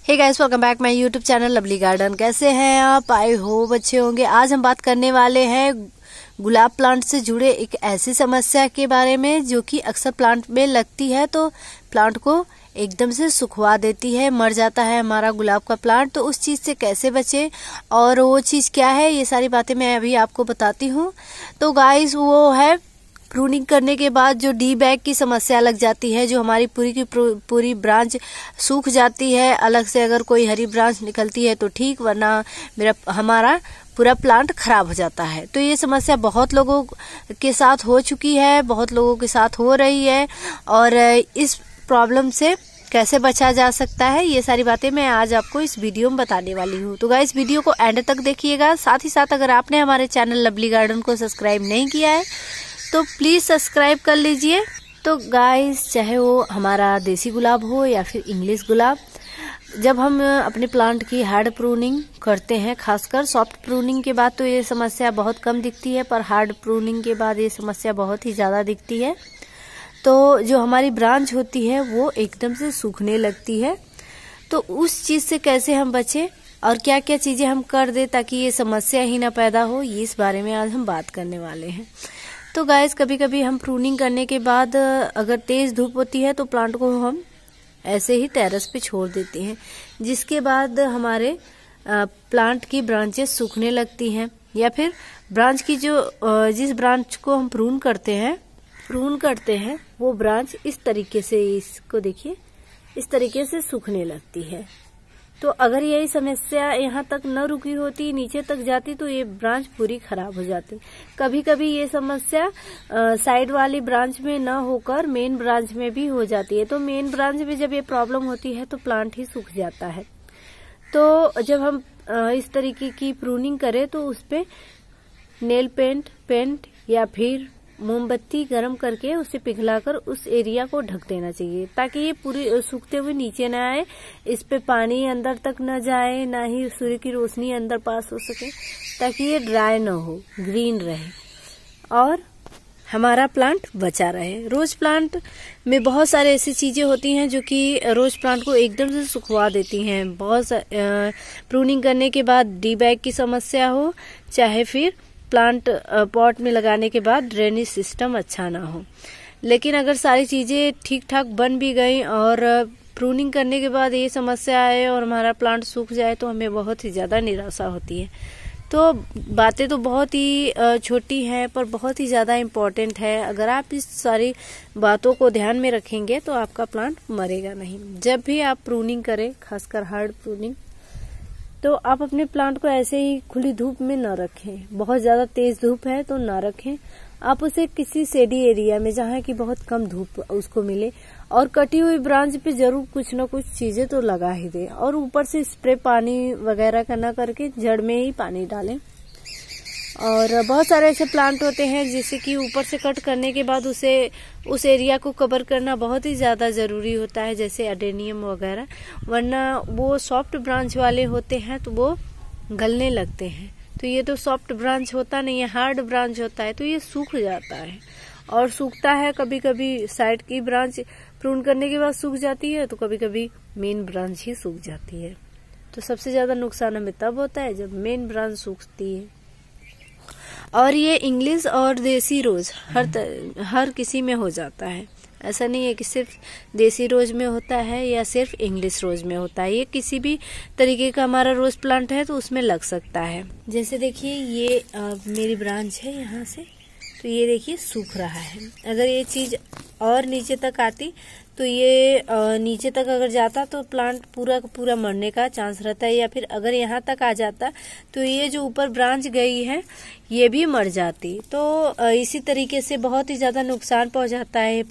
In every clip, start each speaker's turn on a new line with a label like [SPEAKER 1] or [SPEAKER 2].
[SPEAKER 1] Hey guys, welcome back my YouTube channel lovely garden. कैसे हैं आप? आई होप अच्छे होंगे। आज हम बात करने वाले हैं गुलाब प्लांट से जुड़े एक ऐसी समस्या के बारे में जो कि अक्सर प्लांट में लगती है, तो प्लांट को एकदम से सुखवा देती है, मर जाता है हमारा गुलाब का प्लांट। तो उस चीज़ से कैसे बचे और वो चीज़ क्या है, ये सारी बातें मैं अभी आपको बताती हूँ। तो गाइस, वो है प्रूनिंग करने के बाद जो डी बैग की समस्या लग जाती है, जो हमारी पूरी की पूरी ब्रांच सूख जाती है। अलग से अगर कोई हरी ब्रांच निकलती है तो ठीक, वरना हमारा पूरा प्लांट खराब हो जाता है। तो ये समस्या बहुत लोगों के साथ हो चुकी है, बहुत लोगों के साथ हो रही है, और इस प्रॉब्लम से कैसे बचा जा सकता है, ये सारी बातें मैं आज आपको इस वीडियो में बताने वाली हूँ। तो गाइस, वीडियो को एंड तक देखिएगा। साथ ही साथ अगर आपने हमारे चैनल लवली गार्डन को सब्सक्राइब नहीं किया है तो प्लीज सब्सक्राइब कर लीजिए। तो गाइस, चाहे वो हमारा देसी गुलाब हो या फिर इंग्लिश गुलाब, जब हम अपने प्लांट की हार्ड प्रूनिंग करते हैं, खासकर सॉफ्ट प्रूनिंग के बाद तो ये समस्या बहुत कम दिखती है, पर हार्ड प्रूनिंग के बाद ये समस्या बहुत ही ज़्यादा दिखती है। तो जो हमारी ब्रांच होती है वो एकदम से सूखने लगती है। तो उस चीज़ से कैसे हम बचें और क्या क्या चीज़ें हम कर दें ताकि ये समस्या ही ना पैदा हो, इस बारे में आज हम बात करने वाले हैं। तो गाइस, कभी कभी हम प्रूनिंग करने के बाद अगर तेज धूप होती है तो प्लांट को हम ऐसे ही टेरेस पे छोड़ देते हैं, जिसके बाद हमारे प्लांट की ब्रांचेस सूखने लगती हैं, या फिर ब्रांच की जिस ब्रांच को हम प्रून करते हैं वो ब्रांच इस तरीके से, इसको देखिए, इस तरीके से सूखने लगती है। तो अगर यही समस्या यहाँ तक न रुकी होती, नीचे तक जाती, तो ये ब्रांच पूरी खराब हो जाती। कभी कभी ये समस्या साइड वाली ब्रांच में न होकर मेन ब्रांच में भी हो जाती है। तो मेन ब्रांच में जब ये प्रॉब्लम होती है तो प्लांट ही सूख जाता है। तो जब हम इस तरीके की प्रूनिंग करें तो उस पे नेल पेंट या फिर मोमबत्ती गरम करके उसे पिघलाकर उस एरिया को ढक देना चाहिए, ताकि ये पूरी सूखते हुए नीचे न आए, इस पे पानी अंदर तक न जाए, ना ही सूर्य की रोशनी अंदर पास हो सके, ताकि ये ड्राई न हो, ग्रीन रहे और हमारा प्लांट बचा रहे। रोज प्लांट में बहुत सारे ऐसी चीजें होती हैं जो कि रोज प्लांट को एकदम से सुखवा देती हैं। बहुत प्रूनिंग करने के बाद डी बैग की समस्या हो, चाहे फिर प्लांट पॉट में लगाने के बाद ड्रेनेज सिस्टम अच्छा ना हो, लेकिन अगर सारी चीजें ठीक ठाक बन भी गई और प्रूनिंग करने के बाद ये समस्या आए और हमारा प्लांट सूख जाए तो हमें बहुत ही ज्यादा निराशा होती है। तो बातें तो बहुत ही छोटी हैं, पर बहुत ही ज्यादा इम्पोर्टेंट है। अगर आप इस सारी बातों को ध्यान में रखेंगे तो आपका प्लांट मरेगा नहीं। जब भी आप प्रूनिंग करें, खासकर हार्ड प्रूनिंग, तो आप अपने प्लांट को ऐसे ही खुली धूप में न रखें। बहुत ज्यादा तेज धूप है तो न रखें। आप उसे किसी शेडी एरिया में, जहाँ की बहुत कम धूप उसको मिले, और कटी हुई ब्रांच पे जरूर कुछ न कुछ चीजें तो लगा ही दे, और ऊपर से स्प्रे पानी वगैरह का न करके जड़ में ही पानी डालें। और बहुत सारे ऐसे प्लांट होते हैं जिसे कि ऊपर से कट करने के बाद उस एरिया को कवर करना बहुत ही ज्यादा जरूरी होता है, जैसे अडेनियम वगैरह, वरना वो सॉफ्ट ब्रांच वाले होते हैं तो वो गलने लगते हैं। तो ये तो सॉफ्ट ब्रांच होता नहीं है, हार्ड ब्रांच होता है, तो ये सूख जाता है और सूखता है। कभी कभी साइड की ब्रांच प्रून करने के बाद सूख जाती है, तो कभी कभी मेन ब्रांच ही सूख जाती है। तो सबसे ज्यादा नुकसान हमें तब होता है जब मेन ब्रांच सूखती है। और ये इंग्लिश और देसी रोज हर किसी में हो जाता है। ऐसा नहीं है कि सिर्फ देसी रोज में होता है या सिर्फ इंग्लिश रोज में होता है। ये किसी भी तरीके का हमारा रोज प्लांट है तो उसमें लग सकता है। जैसे देखिए, ये मेरी ब्रांच है यहाँ से, तो ये देखिए सूख रहा है। अगर ये चीज और नीचे तक आती तो ये नीचे तक अगर जाता तो प्लांट पूरा का पूरा मरने का चांस रहता है, या फिर अगर यहाँ तक आ जाता तो ये जो ऊपर ब्रांच गई है ये भी मर जाती। तो इसी तरीके से बहुत ही ज्यादा नुकसान पहुंचाता है ये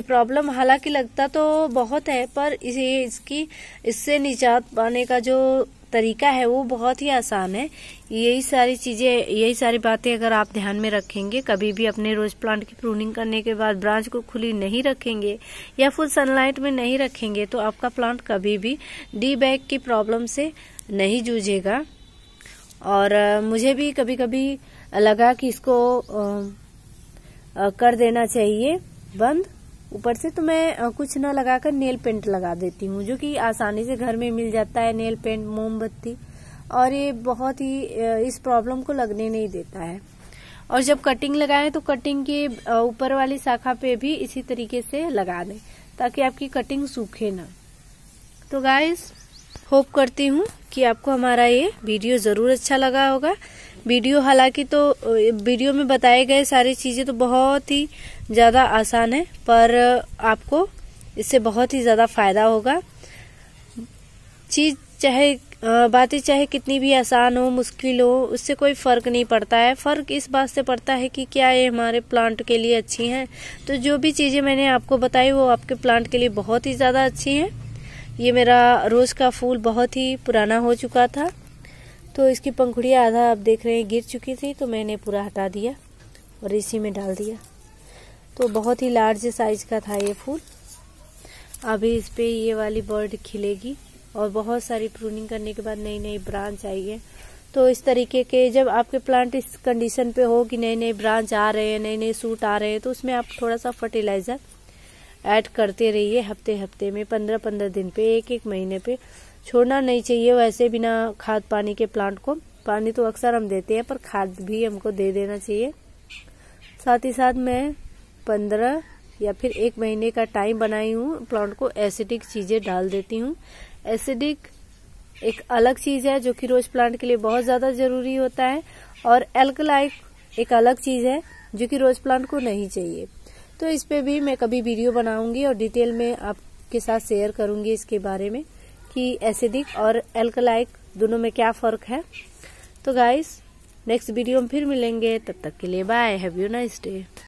[SPEAKER 1] प्रॉब्लम। हालांकि लगता तो बहुत है, पर इससे निजात पाने का जो तरीका है वो बहुत ही आसान है। यही सारी बातें अगर आप ध्यान में रखेंगे, कभी भी अपने रोज प्लांट की प्रूनिंग करने के बाद ब्रांच को खुली नहीं रखेंगे या फुल सनलाइट में नहीं रखेंगे, तो आपका प्लांट कभी भी डी बैग की प्रॉब्लम से नहीं जूझेगा। और मुझे भी कभी कभी लगा कि इसको कर देना चाहिए बंद, ऊपर से। तो मैं कुछ न लगाकर नेल पेंट लगा देती हूँ, जो कि आसानी से घर में मिल जाता है, नेल पेंट, मोमबत्ती, और ये बहुत ही इस प्रॉब्लम को लगने नहीं देता है। और जब कटिंग लगाएं तो कटिंग के ऊपर वाली शाखा पे भी इसी तरीके से लगा दें, ताकि आपकी कटिंग सूखे ना। तो गाइस, होप करती हूँ कि आपको हमारा ये वीडियो जरूर अच्छा लगा होगा। वीडियो हालांकि तो वीडियो में बताए गए सारी चीजें तो बहुत ही ज्यादा आसान है, पर आपको इससे बहुत ही ज्यादा फायदा होगा। बातें चाहे कितनी भी आसान हो, मुश्किल हो, उससे कोई फर्क नहीं पड़ता है। फर्क इस बात से पड़ता है कि क्या ये हमारे प्लांट के लिए अच्छी हैं। तो जो भी चीजें मैंने आपको बताई वो आपके प्लांट के लिए बहुत ही ज्यादा अच्छी हैं। ये मेरा रोज का फूल बहुत ही पुराना हो चुका था, तो इसकी पंखुड़ियाँ आधा आप देख रहे हैं गिर चुकी थी, तो मैंने पूरा हटा दिया और इसी में डाल दिया। तो बहुत ही लार्ज साइज का था ये फूल। अभी इस पे ये वाली बर्ड खिलेगी और बहुत सारी प्रूनिंग करने के बाद नई नई ब्रांच आई है। तो इस तरीके के जब आपके प्लांट इस कंडीशन पे हो कि नए नए ब्रांच आ रहे हैं, नए नए सूट आ रहे हैं, तो उसमें आप थोड़ा सा फर्टिलाइजर ऐड करते रहिए हफ्ते हफ्ते में, 15-15 दिन पे, एक महीने पे। छोड़ना नहीं चाहिए वैसे बिना खाद पानी के प्लांट को। पानी तो अक्सर हम देते हैं, पर खाद भी हमको दे देना चाहिए। साथ ही साथ मैं 15 या फिर 1 महीने का टाइम बनाई हूँ, प्लांट को एसिडिक चीजें डाल देती हूँ। एसिडिक एक अलग चीज है जो कि रोज प्लांट के लिए बहुत ज्यादा जरूरी होता है, और एल्कलाइक एक अलग चीज है जो कि रोज प्लांट को नहीं चाहिए। तो इस पे भी मैं कभी वीडियो बनाऊंगी और डिटेल में आपके साथ शेयर करूंगी इसके बारे में कि एसिडिक और एल्कलाइक दोनों में क्या फर्क है। तो गाइस, नेक्स्ट वीडियो में फिर मिलेंगे, तब तक के लिए bye, have you nice day.